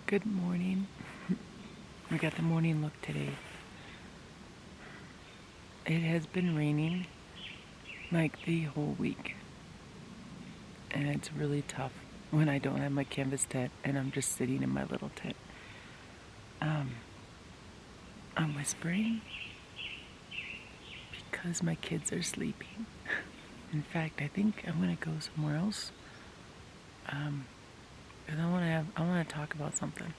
Good morning. We got the morning look today. It has been raining like the whole week. And it's really tough when I don't have my canvas tent and I'm just sitting in my little tent. I'm whispering because my kids are sleeping. In fact, I think I'm gonna go somewhere else. Because I wanna talk about something.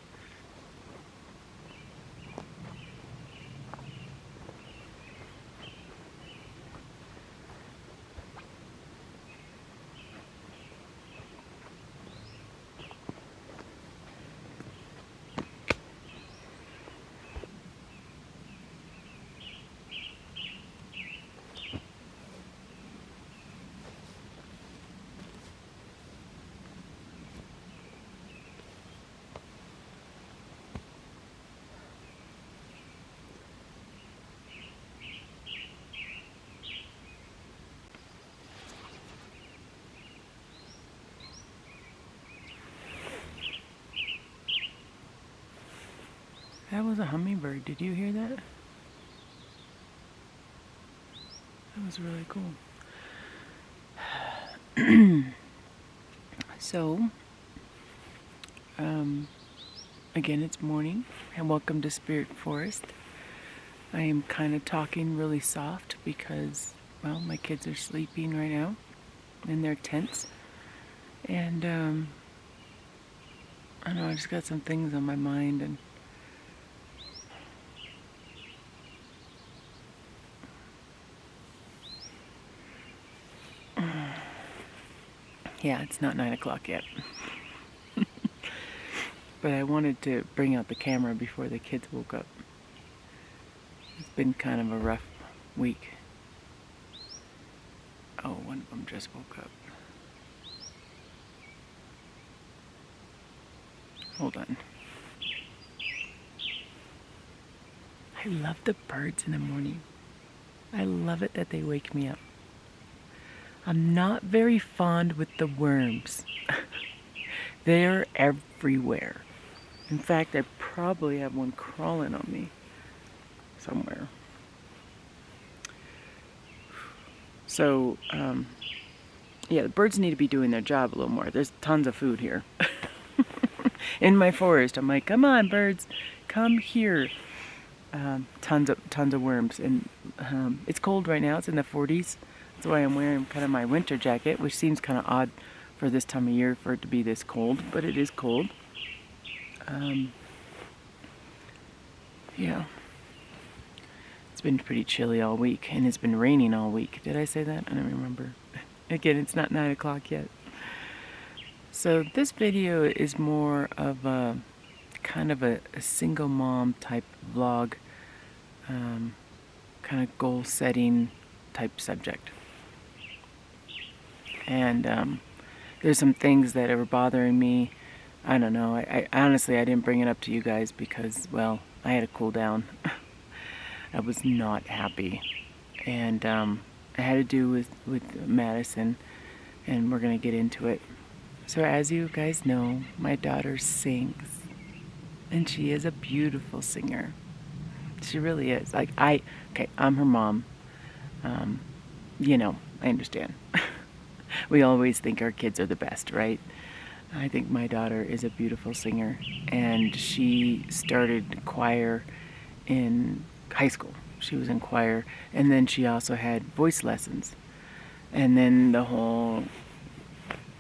That was a hummingbird. Did you hear that? That was really cool. So, again, it's morning, and welcome to Spirit Forest. I am kind of talking really soft because, well, my kids are sleeping right now in their tents. And, I don't know, I just got some things on my mind, and yeah, it's not 9 o'clock yet. But I wanted to bring out the camera before the kids woke up. It's been kind of a rough week. Oh, one of them just woke up. Hold on. I love the birds in the morning. I love it that they wake me up. I'm not very fond with the worms. They're everywhere. In fact, I probably have one crawling on me somewhere. So, yeah, the birds need to be doing their job a little more. There's tons of food here. In my forest, I'm like, come on, birds, come here. Tons of worms, and it's cold right now. It's in the 40s. That's why I'm wearing kind of my winter jacket, which seems kind of odd for this time of year for it to be this cold, but it is cold. Yeah. It's been pretty chilly all week, and it's been raining all week. Did I say that? I don't remember. Again, it's not 9 o'clock yet. So this video is more of a kind of a single mom type vlog, kind of goal setting type subject. And there's some things that are bothering me. I don't know. I honestly, I didn't bring it up to you guys because, well, I had to cool down. I was not happy. And it had to do with Madison, and we're going to get into it. So as you guys know, my daughter sings, and she is a beautiful singer. She really is. Like, I'm her mom. You know, I understand. We always think our kids are the best, right? I think my daughter is a beautiful singer, and she started choir in high school. She was in choir, and then she also had voice lessons. And then the whole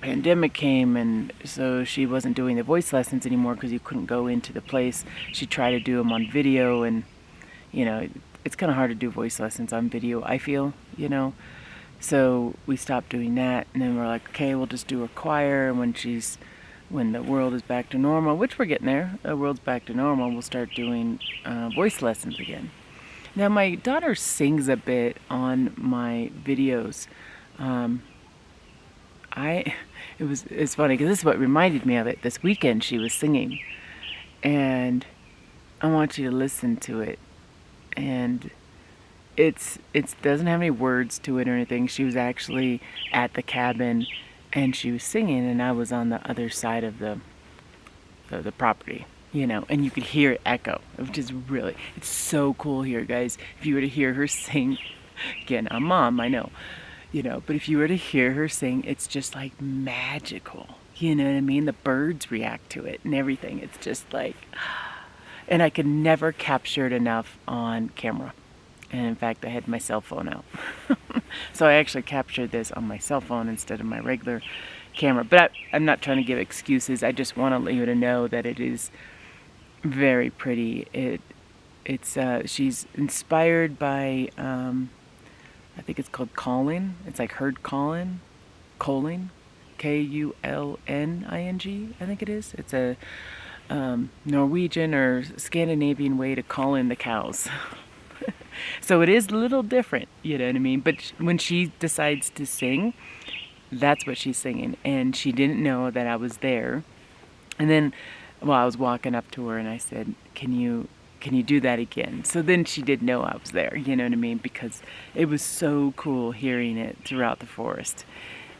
pandemic came, and so she wasn't doing the voice lessons anymore because you couldn't go into the place. She tried to do them on video, and, you know, it's kind of hard to do voice lessons on video, I feel, you know. So we stopped doing that, and then we're like, okay, we'll just do her choir, and when the world is back to normal, which we're getting there, the world's back to normal, we'll start doing voice lessons again. Now, my daughter sings a bit on my videos. It's funny because this is what reminded me of it. This weekend she was singing, and I want you to listen to it. And it doesn't have any words to it or anything. She was actually at the cabin, and she was singing, and I was on the other side of the property. you know, and you could hear it echo, which is really, it's so cool here, guys. If you were to hear her sing, again, I'm mom, I know, you know, but if you were to hear her sing, it's just like magical. You know what I mean? The birds react to it and everything. It's just like, and I could never capture it enough on camera. And in fact, I had my cell phone out. So I actually captured this on my cell phone instead of my regular camera. But I'm not trying to give excuses. I just want to let you to know that it is very pretty. It's she's inspired by I think it's called calling. It's like herd calling, Kulning, I think it is. It's a Norwegian or Scandinavian way to call in the cows. So it is a little different, you know what I mean? But when she decides to sing, that's what she's singing. And she didn't know that I was there. And then, well, I was walking up to her and I said, can you do that again? So then she did know I was there, you know what I mean? Because it was so cool hearing it throughout the forest.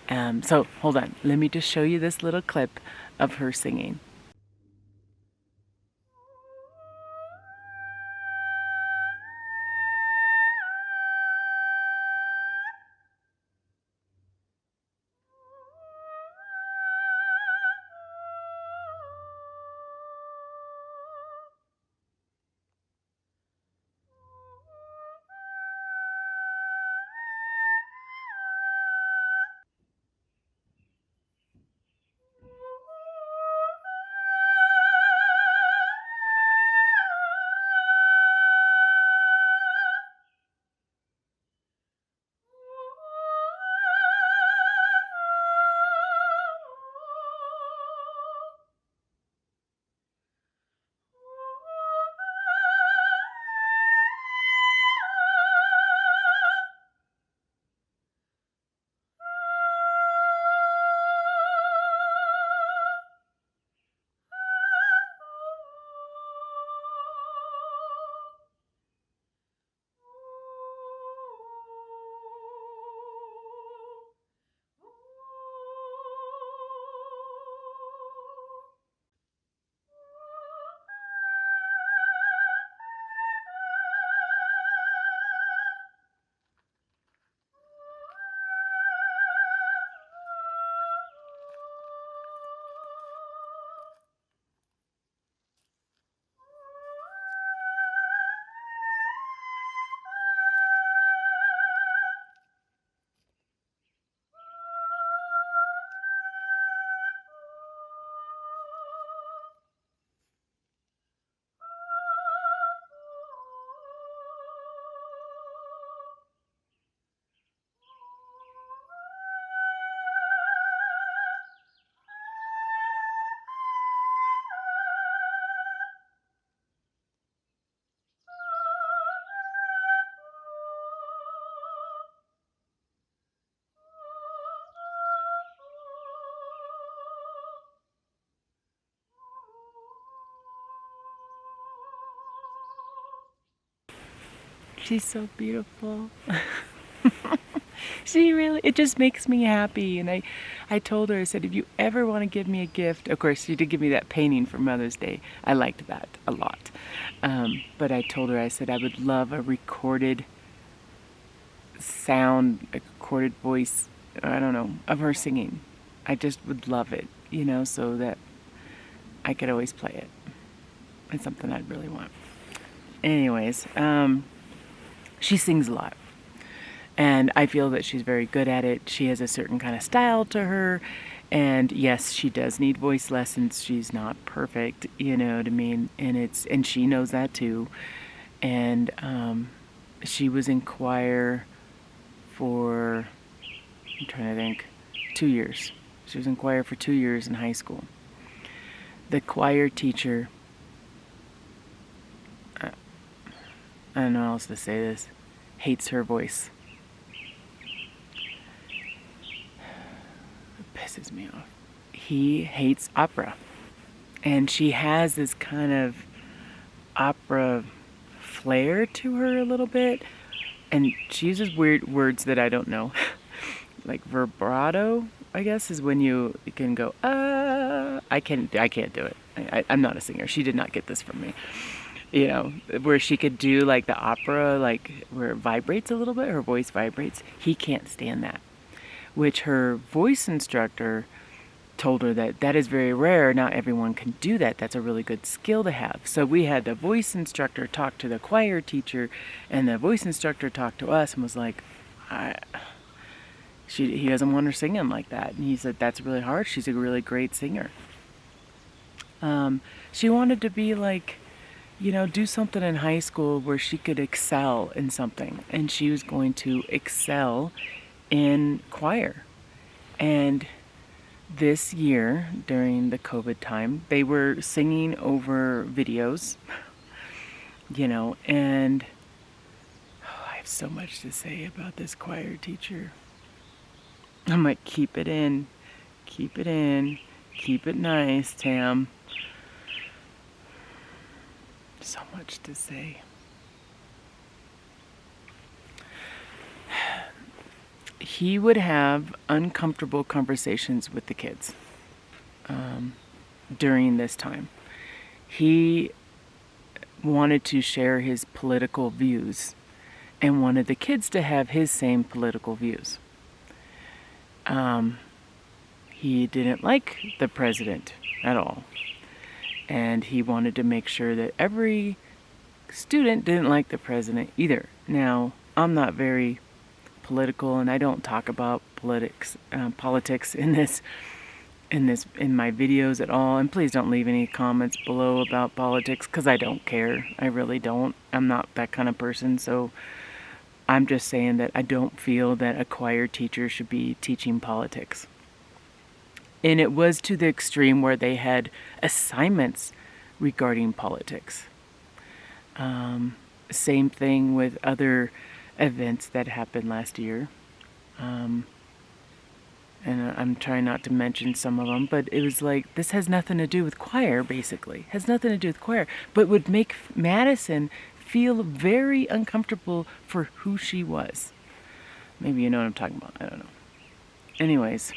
So hold on, let me just show you this little clip of her singing. She's so beautiful. She really, it just makes me happy. And I told her, I said, if you ever want to give me a gift, of course, she did give me that painting for Mother's Day. I liked that a lot. But I told her, I said, I would love a recorded sound, a recorded voice, I don't know, of her singing. I just would love it, you know, so that I could always play it. It's something I'd really want. Anyways, she sings a lot. And I feel that she's very good at it. She has a certain kind of style to her. And yes, she does need voice lessons. She's not perfect, you know what I mean? And she knows that too. And she was in choir for, I'm trying to think, 2 years. She was in choir for 2 years in high school. The choir teacher, I don't know how else to say this, hates her voice. Pisses me off. He hates opera. And she has this kind of opera flair to her a little bit. And she uses weird words that I don't know. Like vibrato, I guess, is when you can go, I can't do it. I'm not a singer. She did not get this from me. You know, where she could do like the opera, like where it vibrates a little bit, her voice vibrates. He can't stand that. Which her voice instructor told her that that is very rare. Not everyone can do that. That's a really good skill to have. So we had the voice instructor talk to the choir teacher, and the voice instructor talked to us and was like, he doesn't want her singing like that. And he said, that's really hard. She's a really great singer. She wanted to be like, you know, do something in high school where she could excel in something. And she was going to excel in choir. And this year, during the COVID time, they were singing over videos, you know, and I have so much to say about this choir teacher. I'm like, keep it in, keep it in, keep it nice, Tam. So much to say. He would have uncomfortable conversations with the kids during this time. He wanted to share his political views and wanted the kids to have his same political views. He didn't like the president at all. And he wanted to make sure that every student didn't like the president either. Now, I'm not very political, and I don't talk about politics in my videos at all. And please don't leave any comments below about politics, because I don't care. I really don't. I'm not that kind of person. So I'm just saying that I don't feel that a choir teacher should be teaching politics. And it was to the extreme where they had assignments regarding politics. Same thing with other events that happened last year. And I'm trying not to mention some of them, but it was like, this has nothing to do with choir, basically. Has nothing to do with choir, but would make Madison feel very uncomfortable for who she was. Maybe you know what I'm talking about. I don't know. Anyways.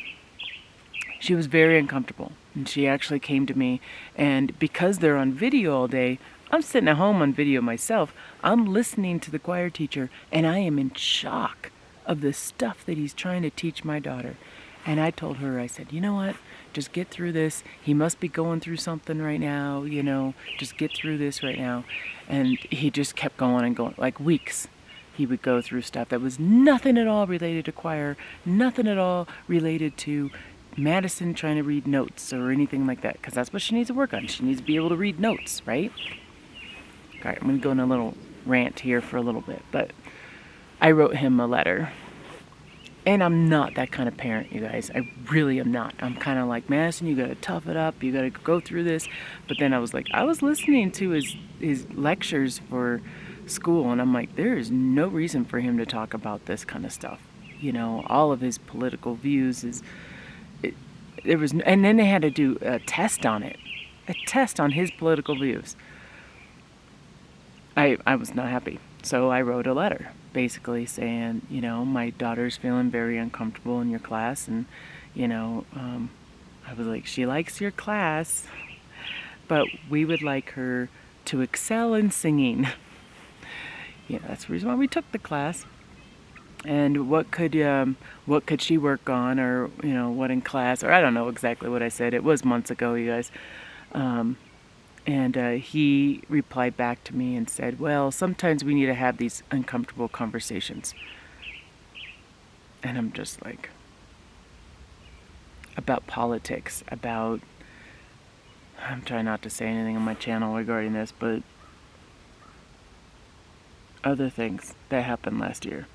She was very uncomfortable, and she actually came to me, and because they're on video all day, I'm sitting at home on video myself. I'm listening to the choir teacher, and I am in shock of the stuff that he's trying to teach my daughter. And I told her, I said, you know what? Just get through this. He must be going through something right now, you know. Just get through this right now. And he just kept going and going, like weeks. He would go through stuff that was nothing at all related to choir, nothing at all related to Madison trying to read notes or anything like that, because that's what she needs to work on. She needs to be able to read notes, right? All right, I'm going to go on a little rant here for a little bit, but I wrote him a letter. And I'm not that kind of parent, you guys. I really am not. I'm kind of like, Madison, you got to tough it up. You got to go through this. But then I was like, I was listening to his lectures for school, and I'm like, there is no reason for him to talk about this kind of stuff. You know, all of his political views is... There was, and then they had to do a test on it, a test on his political views. I was not happy, so I wrote a letter, basically saying, you know, my daughter's feeling very uncomfortable in your class, and, you know, I was like, she likes your class, but we would like her to excel in singing. Yeah, that's the reason why we took the class. And what could she work on, or, you know, what in class, or I don't know exactly what I said. It was months ago, you guys. And he replied back to me and said, well, sometimes we need to have these uncomfortable conversations. And I'm just like, about politics, about, I'm trying not to say anything on my channel regarding this, but other things that happened last year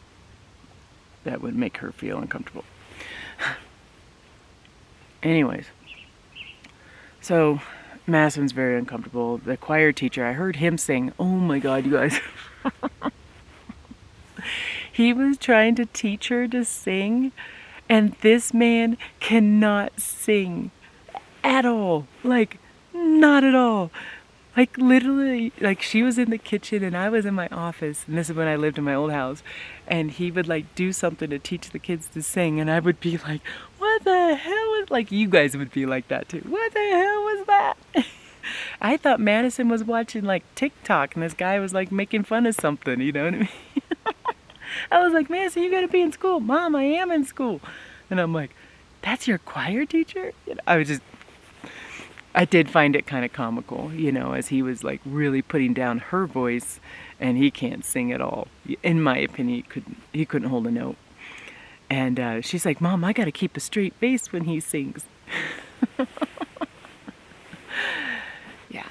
that would make her feel uncomfortable. Anyways, so Madison's very uncomfortable. The choir teacher, I heard him sing, oh my God, you guys. He was trying to teach her to sing, and this man cannot sing at all. Like, not at all. Like literally, like she was in the kitchen and I was in my office, and this is when I lived in my old house, and he would like do something to teach the kids to sing, and I would be like, what the hell is, like you guys would be like that too. What the hell was that? I thought Madison was watching like TikTok and this guy was like making fun of something, you know what I mean? I was like, Madison, you gotta be in school. Mom, I am in school. And I'm like, that's your choir teacher? You know, I did find it kind of comical, you know, as he was like really putting down her voice, and he can't sing at all. In my opinion, he couldn't hold a note. And she's like, Mom, I gotta keep a straight face when he sings. Yeah.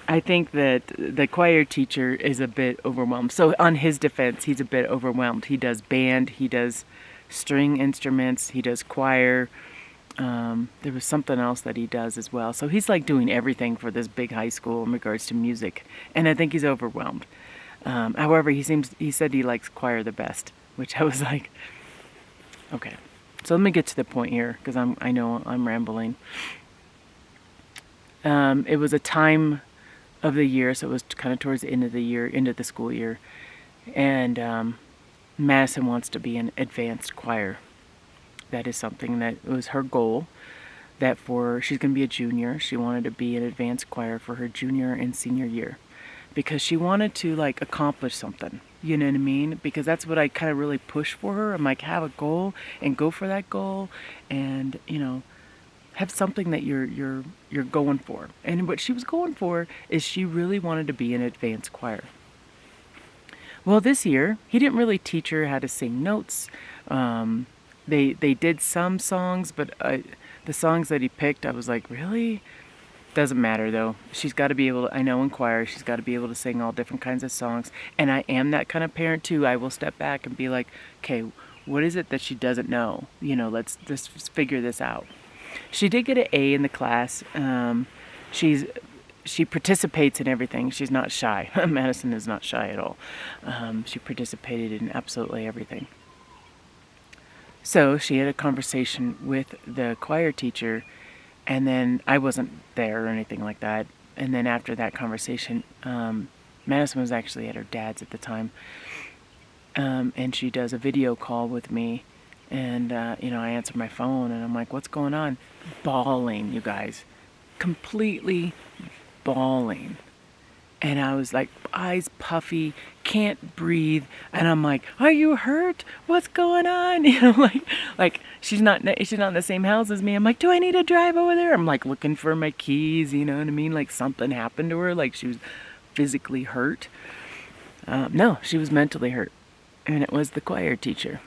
I think that the choir teacher is a bit overwhelmed. So on his defense, he's a bit overwhelmed. He does band, he does string instruments, he does choir. There was something else that he does as well. So he's like doing everything for this big high school in regards to music. And I think he's overwhelmed. However, he said he likes choir the best, which I was like, okay. So let me get to the point here, because I know I'm rambling. It was a time of the year, so it was kind of towards the end of the year, into the school year. And Madison wants to be an advanced choir. That is something that was her goal, that she's going to be a junior. She wanted to be an advanced choir for her junior and senior year, because she wanted to like accomplish something, you know what I mean? Because that's what I kind of really push for her. I'm like, have a goal and go for that goal, and you know, have something that you're going for. And what she was going for is she really wanted to be an advanced choir. Well, this year he didn't really teach her how to sing notes. They did some songs, but the songs that he picked, I was like, really? Doesn't matter though. She's got to be able to, I know in choir, she's got to be able to sing all different kinds of songs. And I am that kind of parent too. I will step back and be like, okay, what is it that she doesn't know? You know, let's just figure this out. She did get an A in the class. She participates in everything. She's not shy. Madison is not shy at all. She participated in absolutely everything. So she had a conversation with the choir teacher, and then I wasn't there or anything like that. And then after that conversation, Madison was actually at her dad's at the time, and she does a video call with me, and you know, I answer my phone, and I'm like, what's going on? Bawling, you guys. Completely bawling. And I was like, eyes puffy, can't breathe. And I'm like, are you hurt? What's going on? You know, like she's not in the same house as me. I'm like, do I need to drive over there? I'm like looking for my keys, you know what I mean? Like something happened to her, like she was physically hurt. No, she was mentally hurt. And it was the choir teacher.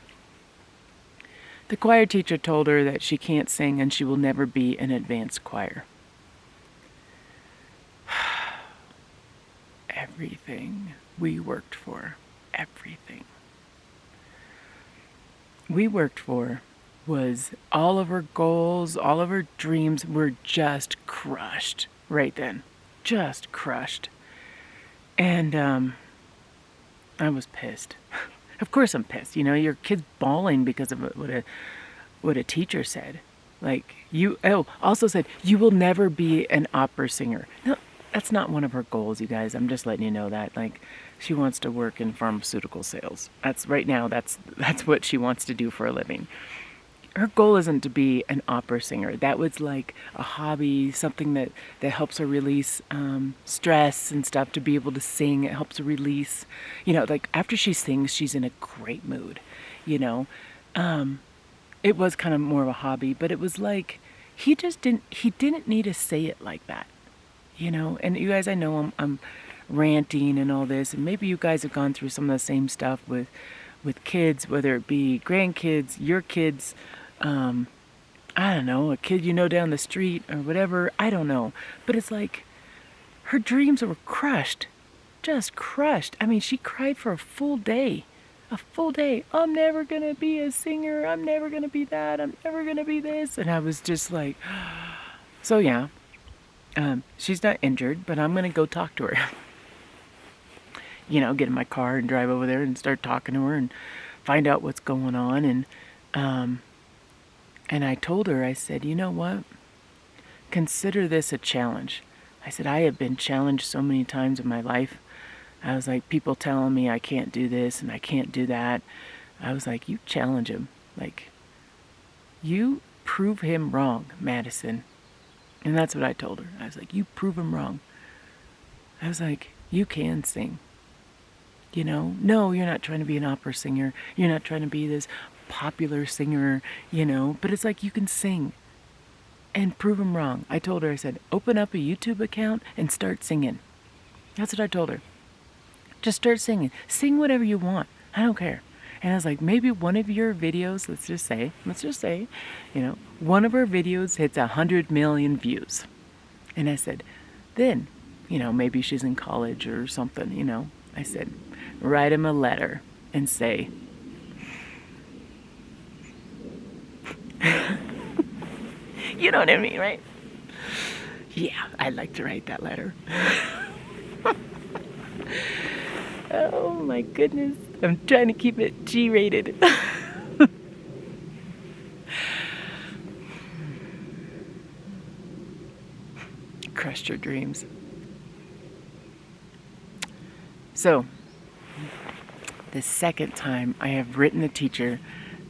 The choir teacher told her that she can't sing and she will never be an advanced choir. Everything we worked for, everything we worked for was all of her goals, all of her dreams were just crushed right then. Just crushed. And I was pissed. Of course I'm pissed. You know, your kid's bawling because of what a teacher said. Like, also said, you will never be an opera singer. No, that's not one of her goals, you guys. I'm just letting you know that. Like, she wants to work in pharmaceutical sales. That's what she wants to do for a living. Her goal isn't to be an opera singer. That was like a hobby, something that helps her release stress and stuff, to be able to sing. It helps her release, you know, like after she sings, she's in a great mood, you know. It was kind of more of a hobby, but it was like, he didn't need to say it like that. You know, and you guys, I know I'm ranting and all this, and maybe you guys have gone through some of the same stuff with kids, whether it be grandkids, your kids, I don't know, a kid you know down the street or whatever, I don't know. But it's like, her dreams were crushed, just crushed. I mean, she cried for a full day. A full day. I'm never going to be a singer. I'm never going to be that. I'm never going to be this. And I was just like, so yeah. She's not injured, but I'm going to go talk to her. You know, get in my car and drive over there and start talking to her and find out what's going on. And I told her, I said, you know what? Consider this a challenge. I said, I have been challenged so many times in my life. I was like, people telling me I can't do this and I can't do that. I was like, you challenge him. Like, you prove him wrong, Madison. And that's what I told her. I was like, you prove him wrong. I was like, you can sing. You know, no, you're not trying to be an opera singer. You're not trying to be this popular singer, you know, but it's like you can sing and prove him wrong. I told her, I said, open up a YouTube account and start singing. That's what I told her. Just start singing. Sing whatever you want. I don't care. And I was like, maybe one of your videos, let's just say, you know, one of our videos hits 100 million views. And I said, then, you know, maybe she's in college or something, you know. I said, write him a letter and say, you know what I mean, right? Yeah, I'd like to write that letter. Oh my goodness. I'm trying to keep it G-rated. Crushed your dreams. So, the second time I have written a teacher,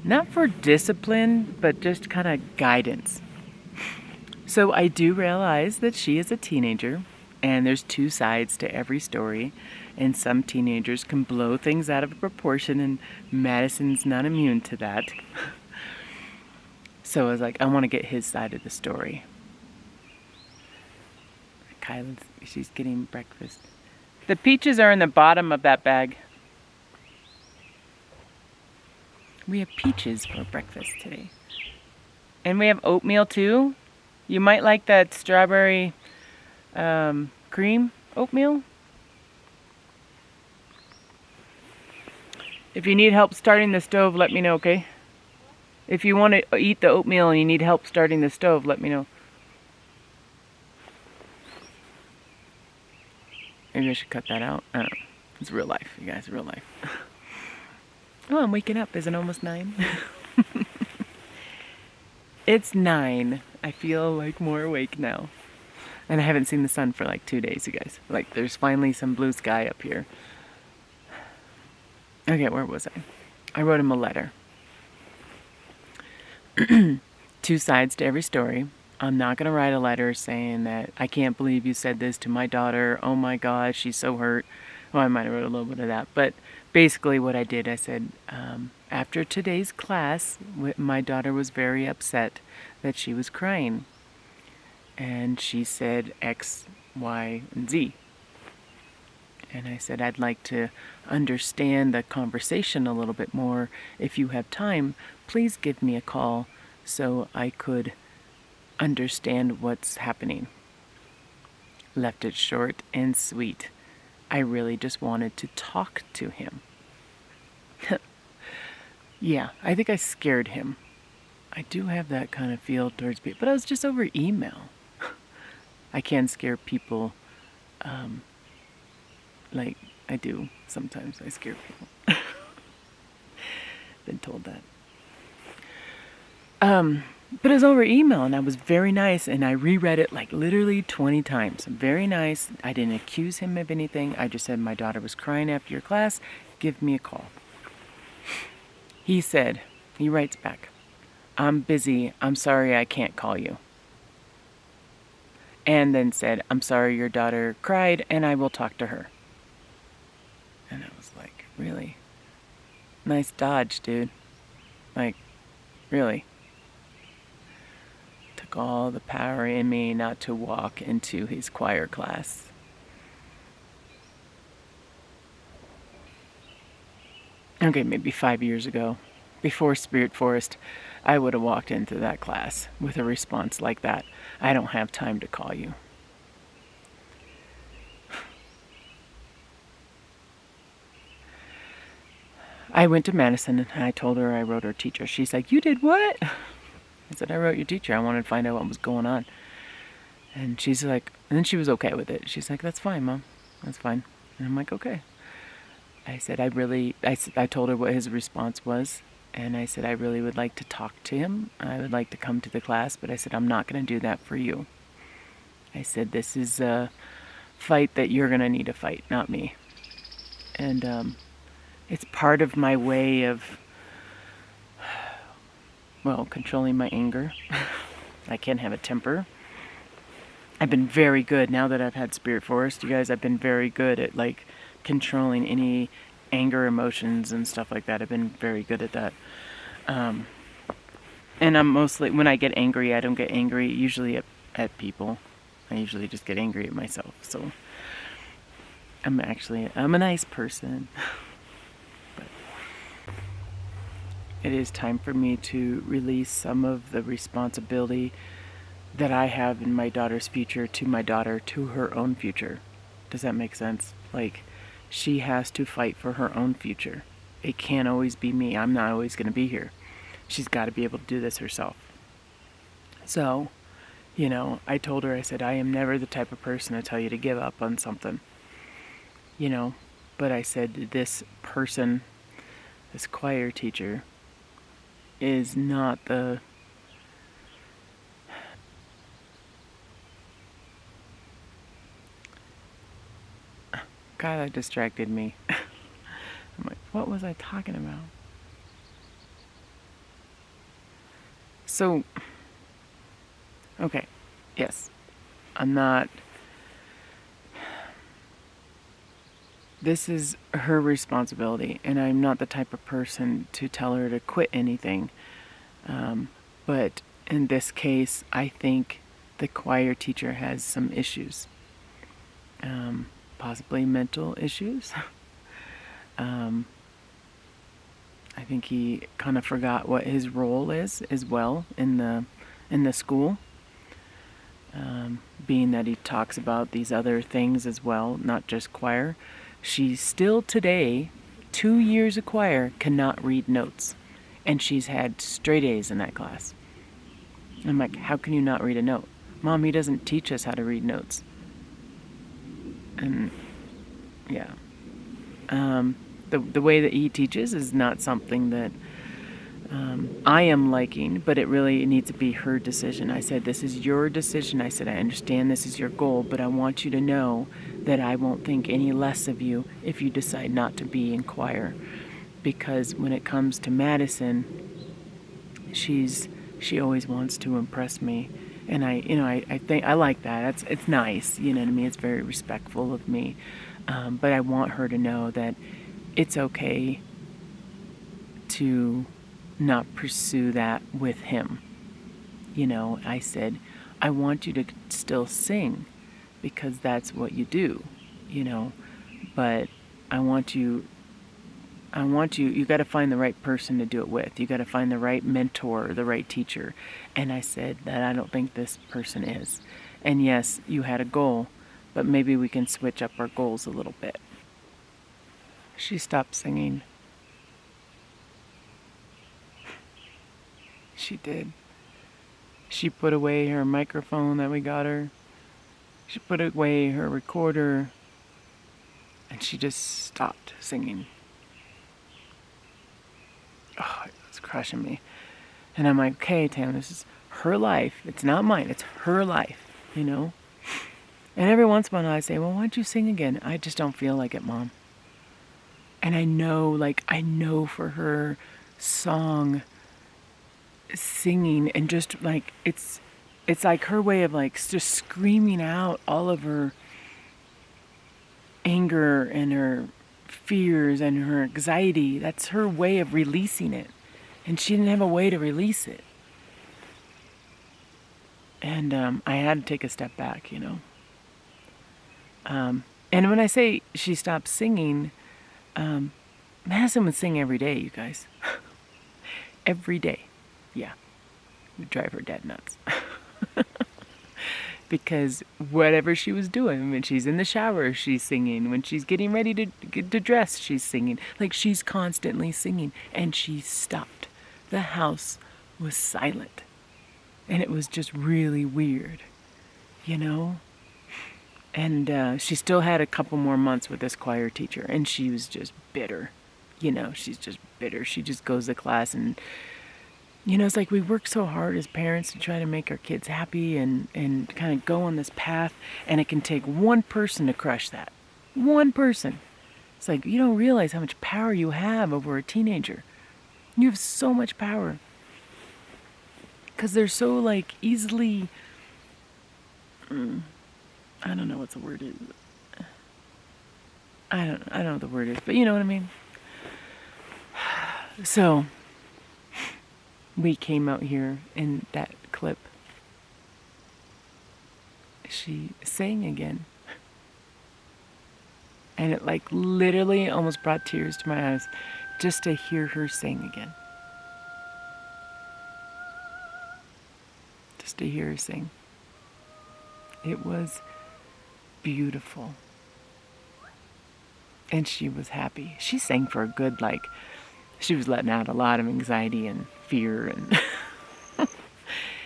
not for discipline, but just kind of guidance. So I do realize that she is a teenager, and there's two sides to every story, and some teenagers can blow things out of proportion, and Madison's not immune to that. So I was like, I want to get his side of the story. Kyla's, she's getting breakfast. The peaches are in the bottom of that bag. We have peaches for breakfast today. And we have oatmeal too. You might like that strawberry cream oatmeal. If you need help starting the stove, let me know, okay? If you want to eat the oatmeal and you need help starting the stove, let me know. Maybe I should cut that out. I don't know. It's real life, you guys, real life. Oh, I'm waking up. Is it almost 9? It's 9. I feel like more awake now. And I haven't seen the sun for like 2 days, you guys. Like, there's finally some blue sky up here. Okay, where was I? I wrote him a letter. 2 sides to every story. I'm not going to write a letter saying that I can't believe you said this to my daughter. Oh my gosh, she's so hurt. Well, I might have wrote a little bit of that. But basically what I did, I said, after today's class, my daughter was very upset that she was crying. And she said X, Y, and Z. And I said, I'd like to understand the conversation a little bit more. If you have time, please give me a call so I could understand what's happening. Left it short and sweet. I really just wanted to talk to him. Yeah, I think I scared him. I do have that kind of feel towards people, but I was just over email. I can scare people, like I do sometimes. I scare people. Been told that. But it was over email, and I was very nice, and I reread it like literally 20 times. Very nice. I didn't accuse him of anything. I just said, my daughter was crying after your class. Give me a call. He said, he writes back, I'm busy. I'm sorry I can't call you. And then said, I'm sorry your daughter cried, and I will talk to her. And I was like, really? Nice dodge, dude. Like, really? Took all the power in me not to walk into his choir class. Okay, maybe 5 years ago, before Spirit Forest, I would have walked into that class with a response like that. I don't have time to call you. I went to Madison and I told her I wrote her teacher. She's like, you did what? I said, I wrote your teacher. I wanted to find out what was going on. And she's like, and then she was okay with it. She's like, that's fine, Mom. That's fine. And I'm like, okay. I said, I told her what his response was. And I said, I really would like to talk to him. I would like to come to the class. But I said, I'm not going to do that for you. I said, this is a fight that you're going to need to fight, not me. And it's part of my way of, well, controlling my anger. I can't have a temper. I've been very good, now that I've had Spirit Forest, you guys, I've been very good at, like, controlling any anger emotions and stuff like that. I've been very good at that. And I'm mostly, when I get angry, I don't get angry usually at people. I usually just get angry at myself. So I'm a nice person. But it is time for me to release some of the responsibility that I have in my daughter's future to my daughter, to her own future. Does that make sense? Like, she has to fight for her own future. It can't always be me. I'm not always going to be here. She's got to be able to do this herself. So, you know, I told her, I said, I am never the type of person to tell you to give up on something. You know, but I said, this person, this choir teacher, is not the... God, that distracted me. I'm like, what was I talking about? So, okay, yes, I'm not... This is her responsibility, and I'm not the type of person to tell her to quit anything. But in this case, I think the choir teacher has some issues. Possibly mental issues. I think he kind of forgot what his role is as well in the school. Being that he talks about these other things as well, not just choir. She still today, 2 years of choir, cannot read notes. And she's had straight A's in that class. I'm like, how can you not read a note? Mom, he doesn't teach us how to read notes. And yeah. The way that he teaches is not something that I am liking, but it really needs to be her decision. I said, this is your decision. I said, I understand this is your goal, but I want you to know that I won't think any less of you if you decide not to be in choir. Because when it comes to Madison, she always wants to impress me. And I think I like that. It's nice, you know what I mean? It's very respectful of me. But I want her to know that it's okay to not pursue that with him. You know, I said, I want you to still sing because that's what you do, you know, but you got to find the right person to do it with. You got to find the right mentor, the right teacher. And I said that I don't think this person is. And yes, you had a goal, but maybe we can switch up our goals a little bit. She stopped singing. She did. She put away her microphone that we got her. She put away her recorder. And she just stopped singing. Oh, it was crushing me. And I'm like, okay, Tam, this is her life. It's not mine. It's her life, you know? And every once in a while I say, well, why don't you sing again? I just don't feel like it, Mom. And I know for her song singing and just like, it's like her way of like just screaming out all of her anger and her fears and her anxiety. That's her way of releasing it. And she didn't have a way to release it. And I had to take a step back, you know. And when I say she stopped singing, Madison would sing every day, you guys. Every day. Yeah. It would drive her dad nuts. Because whatever she was doing, when she's in the shower, she's singing. When she's getting ready to get to dress, she's singing. Like, she's constantly singing. And she stopped. The house was silent. And it was just really weird, you know? And she still had a couple more months with this choir teacher. And she was just bitter. You know, she's just bitter. She just goes to class and, It's like we work so hard as parents to try to make our kids happy and kind of go on this path, and it can take one person to crush that. One person. It's like you don't realize how much power you have over a teenager. You have so much power. Because they're so like easily, I don't know what the word is. I don't know what the word is, but you know what I mean? So, we came out here in that clip. She sang again. And it like literally almost brought tears to my eyes just to hear her sing again. Just to hear her sing. It was beautiful. And she was happy. She sang for a good, like, she was letting out a lot of anxiety and fear, and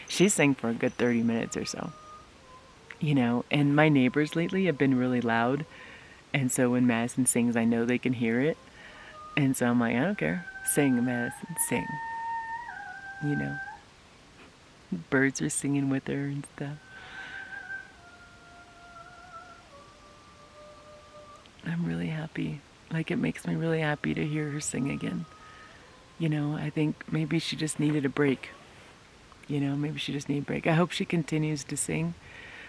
she sang for a good 30 minutes or so. And my neighbors lately have been really loud, and so when Madison sings, I know they can hear it, and so I'm like, I don't care. Sing, Madison, sing. Birds are singing with her and stuff. I'm really happy. Like, it makes me really happy to hear her sing again. I think maybe she just needed a break. Maybe she just needed a break. I hope she continues to sing.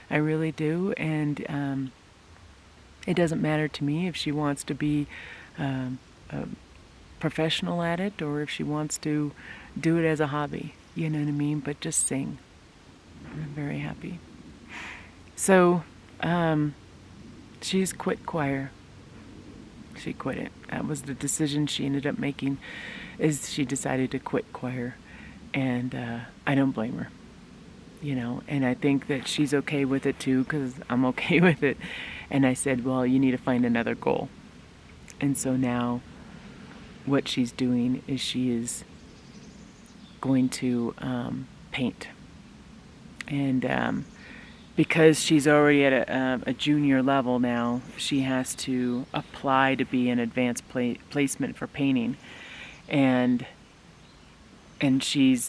I really do. And it doesn't matter to me if she wants to be a professional at it or if she wants to do it as a hobby. You know what I mean? But just sing. I'm very happy. So, she's quit choir. She quit it. That was the decision she ended up making, is she decided to quit choir. And I don't blame her. And I think that she's okay with it too, because I'm okay with it. And I said, well, you need to find another goal. And so now what she's doing is she is going to paint. And because she's already at a junior level now, she has to apply to be an advanced placement for painting. And she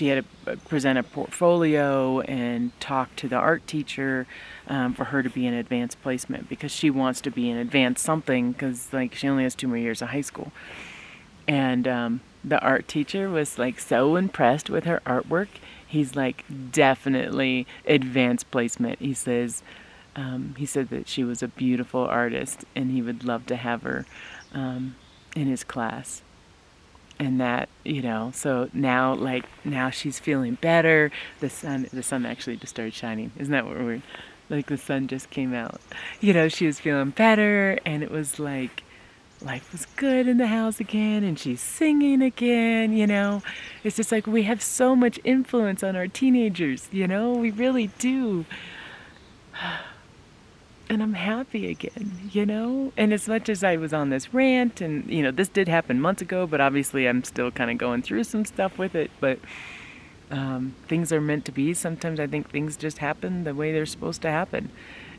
had to present a portfolio and talk to the art teacher for her to be an advanced placement, because she wants to be an advanced something, because like she only has 2 more years of high school. And the art teacher was like so impressed with her artwork. He's like, definitely advanced placement. He said that she was a beautiful artist and he would love to have her in his class. And that, so now she's feeling better. The sun actually just started shining. Isn't that what we're, like the sun just came out. She was feeling better, and it was like, life was good in the house again, and she's singing again. It's just like we have so much influence on our teenagers, we really do. And I'm happy again, and as much as I was on this rant, and this did happen months ago, but obviously I'm still kind of going through some stuff with it, but things are meant to be. Sometimes I think things just happen the way they're supposed to happen.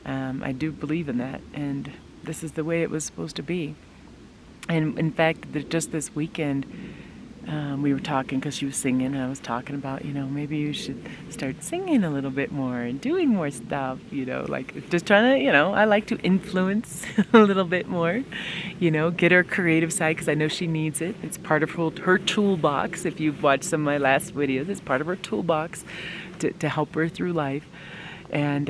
I do believe in that, and this is the way it was supposed to be. And in fact, just this weekend, we were talking, because she was singing, and I was talking about, maybe you should start singing a little bit more and doing more stuff, like just trying to, I like to influence a little bit more, get her creative side, because I know she needs it. It's part of her toolbox. If you've watched some of my last videos, it's part of her toolbox to help her through life. And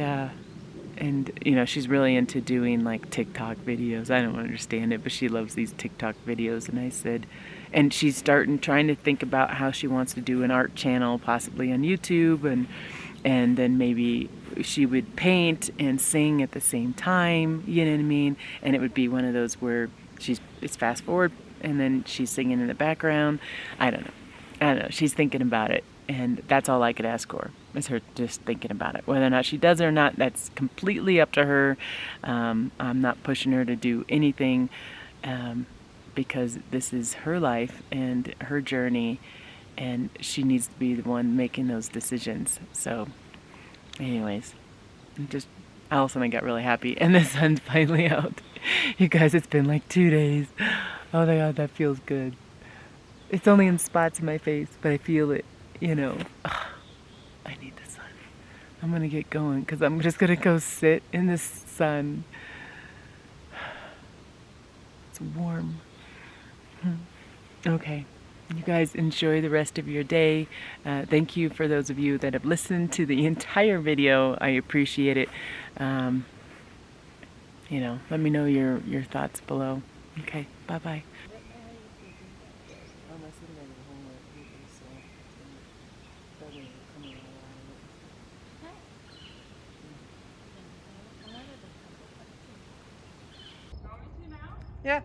she's really into doing like TikTok videos. I don't understand it, but she loves these TikTok videos. And I said, and she's trying to think about how she wants to do an art channel, possibly on YouTube, and then maybe she would paint and sing at the same time, you know what I mean? And it would be one of those where it's fast forward and then she's singing in the background. I don't know. She's thinking about it. And that's all I could ask for, is her just thinking about it. Whether or not she does it or not, that's completely up to her. I'm not pushing her to do anything, because this is her life and her journey, and she needs to be the one making those decisions. So, anyways, all of a sudden I got really happy, and the sun's finally out. You guys, it's been like 2 days. Oh my God, that feels good. It's only in spots in my face, but I feel it. you know, I need the sun. I'm gonna get going because I'm just gonna go sit in the sun. It's warm. Okay. You guys enjoy the rest of your day. Thank you for those of you that have listened to the entire video. I appreciate it. Let me know your thoughts below. Okay, bye-bye. Yeah.